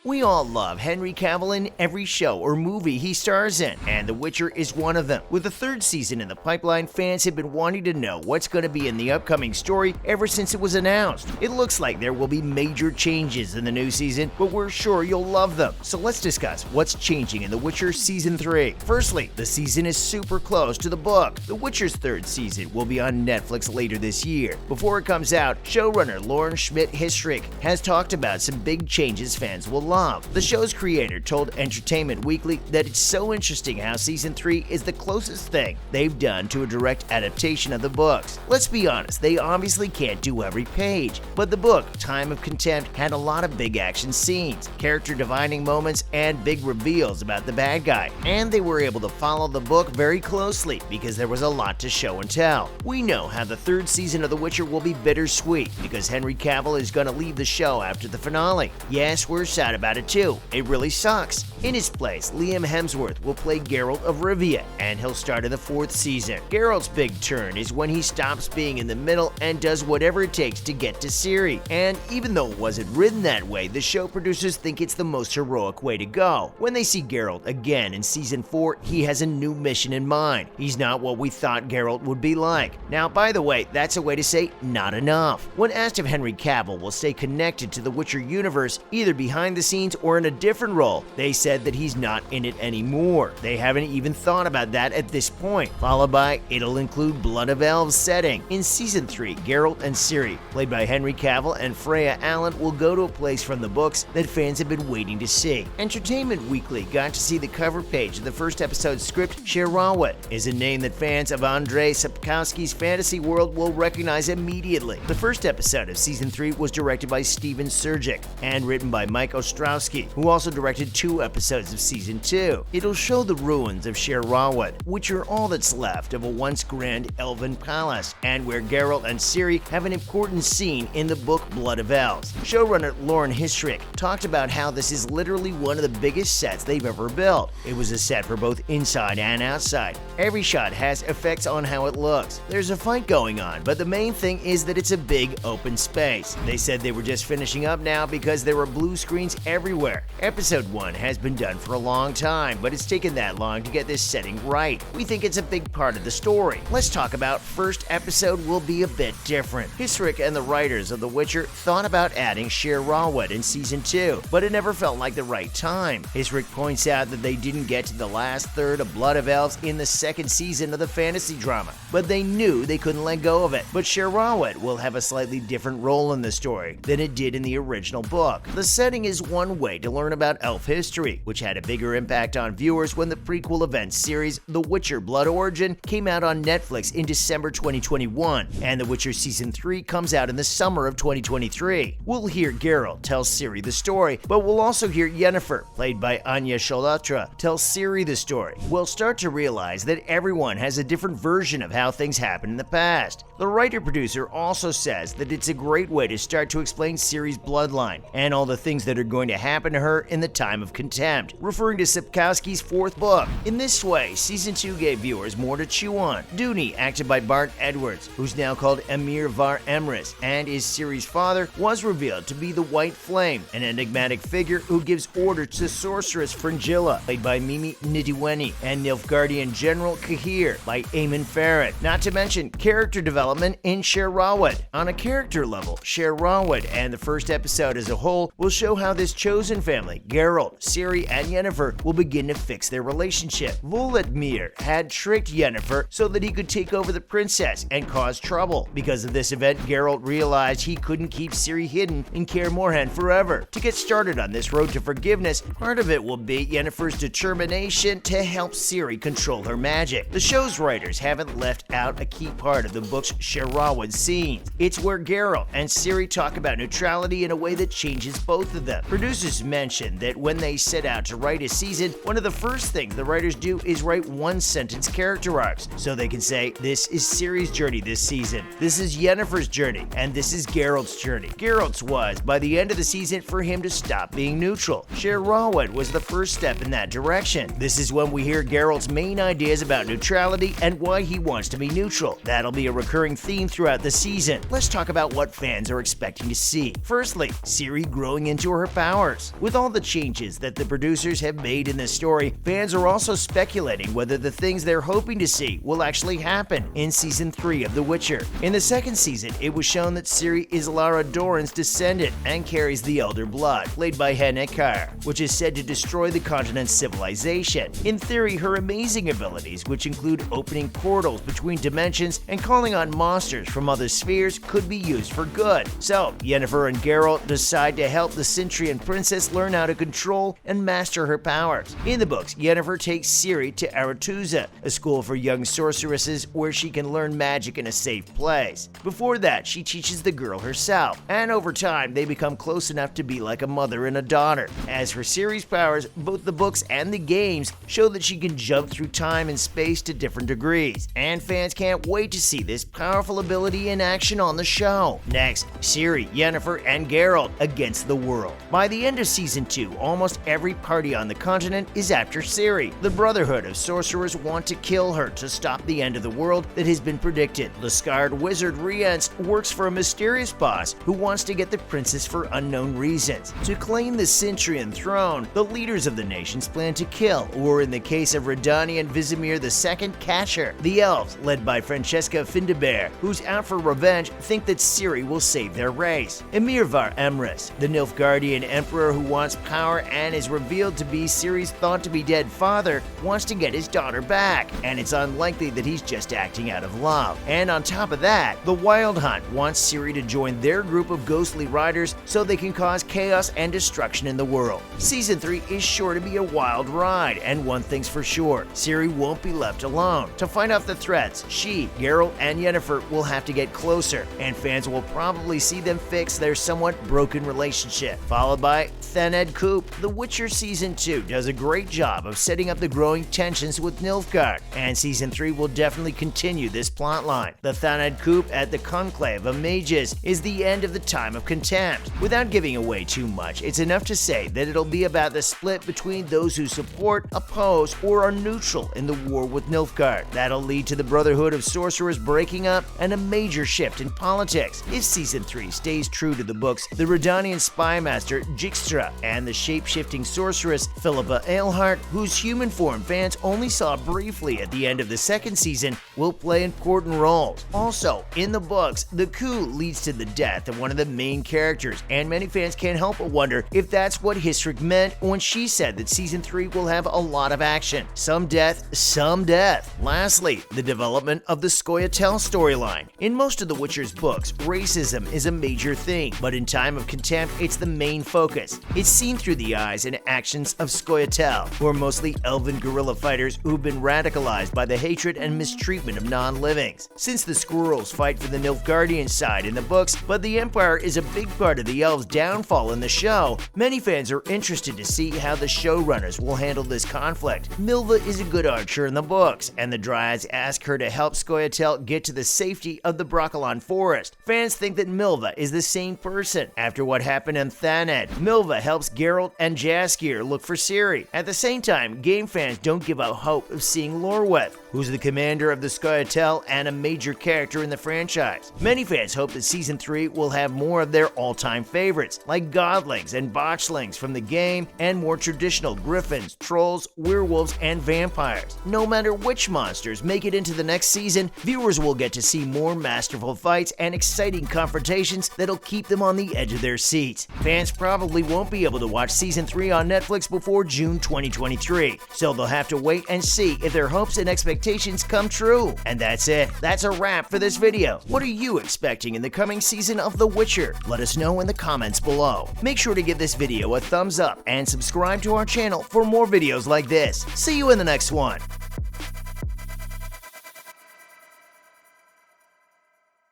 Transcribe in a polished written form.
We all love Henry Cavill in every show or movie he stars in, and The Witcher is one of them. With the third season in the pipeline, fans have been wanting to know what's going to be in the upcoming story ever since it was announced. It looks like there will be major changes in the new season, but we're sure you'll love them. So let's discuss what's changing in The Witcher Season 3. Firstly, the season is super close to the book. The Witcher's third season will be on Netflix later this year. Before it comes out, showrunner Lauren Schmidt-Hystrich has talked about some big changes fans will love. The show's creator told Entertainment Weekly that it's so interesting how Season 3 is the closest thing they've done to a direct adaptation of the books. Let's be honest, they obviously can't do every page, but the book, Time of Contempt, had a lot of big action scenes, character defining moments, and big reveals about the bad guy, and they were able to follow the book very closely because there was a lot to show and tell. We know how the third season of The Witcher will be bittersweet because Henry Cavill is going to leave the show after the finale. Yes, we're sad about it too. It really sucks. In his place, Liam Hemsworth will play Geralt of Rivia, and he'll start in the fourth season. Geralt's big turn is when he stops being in the middle and does whatever it takes to get to Ciri. And even though it wasn't written that way, the show producers think it's the most heroic way to go. When they see Geralt again in Season 4, he has a new mission in mind. He's not what we thought Geralt would be like. Now, by the way, that's a way to say not enough. When asked if Henry Cavill will stay connected to the Witcher universe, either behind the scenes or in a different role, they said that he's not in it anymore. They haven't even thought about that at this point. Followed by, it'll include Blood of Elves setting. In Season 3, Geralt and Ciri, played by Henry Cavill and Freya Allan, will go to a place from the books that fans have been waiting to see. Entertainment Weekly got to see the cover page of the first episode's script. Sherawat is a name that fans of Andrzej Sapkowski's fantasy world will recognize immediately. The first episode of Season 3 was directed by Steven Surjik and written by Mike Ostrowski, who also directed 2 episodes of Season 2. It'll show the ruins of Sherawat, which are all that's left of a once grand elven palace, and where Geralt and Ciri have an important scene in the book Blood of Elves. Showrunner Lauren Hystrich talked about how this is literally one of the biggest sets they've ever built. It was a set for both inside and outside. Every shot has effects on how it looks. There's a fight going on, but the main thing is that it's a big open space. They said they were just finishing up now because there were blue screens everywhere. Episode 1 has been done for a long time, but it's taken that long to get this setting right. We think it's a big part of the story. Let's talk about first episode will be a bit different. Hystrich and the writers of The Witcher thought about adding Sherawat in Season 2, but it never felt like the right time. Hystrich points out that they didn't get to the last third of Blood of Elves in the second season of the fantasy drama, but they knew they couldn't let go of it. But Sherawat will have a slightly different role in the story than it did in the original book. The setting is one way to learn about elf history, which had a bigger impact on viewers when the prequel event series The Witcher Blood Origin came out on Netflix in December 2021, and The Witcher Season 3 comes out in the summer of 2023. We'll hear Geralt tell Ciri the story, but we'll also hear Yennefer, played by Anya Chalotra, tell Ciri the story. We'll start to realize that everyone has a different version of how things happened in the past. The writer-producer also says that it's a great way to start to explain Ciri's bloodline and all the things that are going to happen to her in the Time of Contempt, referring to Sapkowski's fourth book. In this way, Season 2 gave viewers more to chew on. Duny, acted by Bart Edwards, who's now called Emir Var Emrys, and is Ciri's father, was revealed to be the White Flame, an enigmatic figure who gives orders to sorceress Fringilla, played by Mimi Nidiweni, and Nilfgaardian General Cahir, by Eamon Farrett. Not to mention character development in Sherawat. On a character level, Sherawat and the first episode as a whole will show how this chosen family, Geralt, Ciri, and Yennefer, will begin to fix their relationship. Volodymyr had tricked Yennefer so that he could take over the princess and cause trouble. Because of this event, Geralt realized he couldn't keep Ciri hidden in Kaer Morhen forever. To get started on this road to forgiveness, part of it will be Yennefer's determination to help Ciri control her magic. The show's writers haven't left out a key part of the book's Sherawat scenes. It's where Geralt and Ciri talk about neutrality in a way that changes both of them. Producers mentioned that when they set out to write a season, one of the first things the writers do is write one-sentence character arcs, so they can say, this is Ciri's journey this season, this is Yennefer's journey, and this is Geralt's journey. Geralt's was, by the end of the season, for him to stop being neutral. Sherawat was the first step in that direction. This is when we hear Geralt's main ideas about neutrality and why he wants to be neutral. That'll be a recurring theme throughout the season. Let's talk about what fans are expecting to see. Firstly, Ciri growing into her power. powers. With all the changes that the producers have made in this story, fans are also speculating whether the things they're hoping to see will actually happen in Season 3 of The Witcher. In the second season, it was shown that Ciri is Lara Dorren's descendant and carries the Elder Blood, played by Hen Ekar, which is said to destroy the continent's civilization. In theory, her amazing abilities, which include opening portals between dimensions and calling on monsters from other spheres, could be used for good. So, Yennefer and Geralt decide to help the Cintrian princess learn how to control and master her powers. In the books, Yennefer takes Ciri to Aretuza, a school for young sorceresses where she can learn magic in a safe place. Before that, she teaches the girl herself, and over time, they become close enough to be like a mother and a daughter. As for Ciri's powers, both the books and the games show that she can jump through time and space to different degrees, and fans can't wait to see this powerful ability in action on the show. Next, Ciri, Yennefer, and Geralt against the world. By the end of Season 2, almost every party on the continent is after Ciri. The Brotherhood of Sorcerers want to kill her to stop the end of the world that has been predicted. The scarred wizard Rience works for a mysterious boss who wants to get the princess for unknown reasons. To claim the Cintrian throne, the leaders of the nations plan to kill, or in the case of Redani and Vizimir II, Catcher. The elves, led by Francesca Findabair, who's out for revenge, think that Ciri will save their race. Emirvar Emrys, the Nilfgaardian emperor who wants power and is revealed to be Ciri's thought-to-be-dead father, wants to get his daughter back, and it's unlikely that he's just acting out of love. And on top of that, the Wild Hunt wants Ciri to join their group of ghostly riders so they can cause chaos and destruction in the world. Season 3 is sure to be a wild ride, and one thing's for sure, Ciri won't be left alone. To find out the threats, she, Geralt, and Yennefer will have to get closer, and fans will probably see them fix their somewhat broken relationship. Followed by Thanedd Coop. The Witcher Season 2 does a great job of setting up the growing tensions with Nilfgaard, and Season 3 will definitely continue this plotline. The Thanedd Coop at the Conclave of Mages is the end of the Time of Contempt. Without giving away too much, it's enough to say that it'll be about the split between those who support, oppose, or are neutral in the war with Nilfgaard. That'll lead to the Brotherhood of Sorcerers breaking up and a major shift in politics. If Season 3 stays true to the books, the Redanian spy master Dijkstra and the shape-shifting sorceress Philippa Eilhart, whose human form fans only saw briefly at the end of the second season, will play important roles. Also, in the books, the coup leads to the death of one of the main characters, and many fans can't help but wonder if that's what Histrik meant when she said that Season 3 will have a lot of action. Some death, some death. Lastly, the development of the Scoia'tael storyline. In most of The Witcher's books, racism is a major theme, but in Time of Contempt, it's the main focus. It's seen through the eyes and actions of Scoia'tael, who are mostly elven guerrilla fighters who've been radicalized by the hatred and mistreatment of non-livings. Since the squirrels fight for the Nilfgaardian side in the books, but the Empire is a big part of the elves' downfall in the show, many fans are interested to see how the showrunners will handle this conflict. Milva is a good archer in the books, and the Dryads ask her to help Scoia'tael get to the safety of the Brokilon Forest. Fans think that Milva is the same person. After what happened in Thanedd, Milva helps Geralt and Jaskier look for Ciri. At the same time, game fans don't give up hope of seeing Lorweth, who's the commander of the Scoia'tael and a major character in the franchise. Many fans hope that Season 3 will have more of their all-time favorites, like godlings and botchlings from the game, and more traditional griffins, trolls, werewolves, and vampires. No matter which monsters make it into the next season, viewers will get to see more masterful fights and exciting confrontations that'll keep them on the edge of their seats. Fans probably won't be able to watch Season 3 on Netflix before June 2023, so they'll have to wait and see if their hopes and expectations come true. And that's it. That's a wrap for this video. What are you expecting in the coming season of The Witcher? Let us know in the comments below. Make sure to give this video a thumbs up and subscribe to our channel for more videos like this. See you in the next one.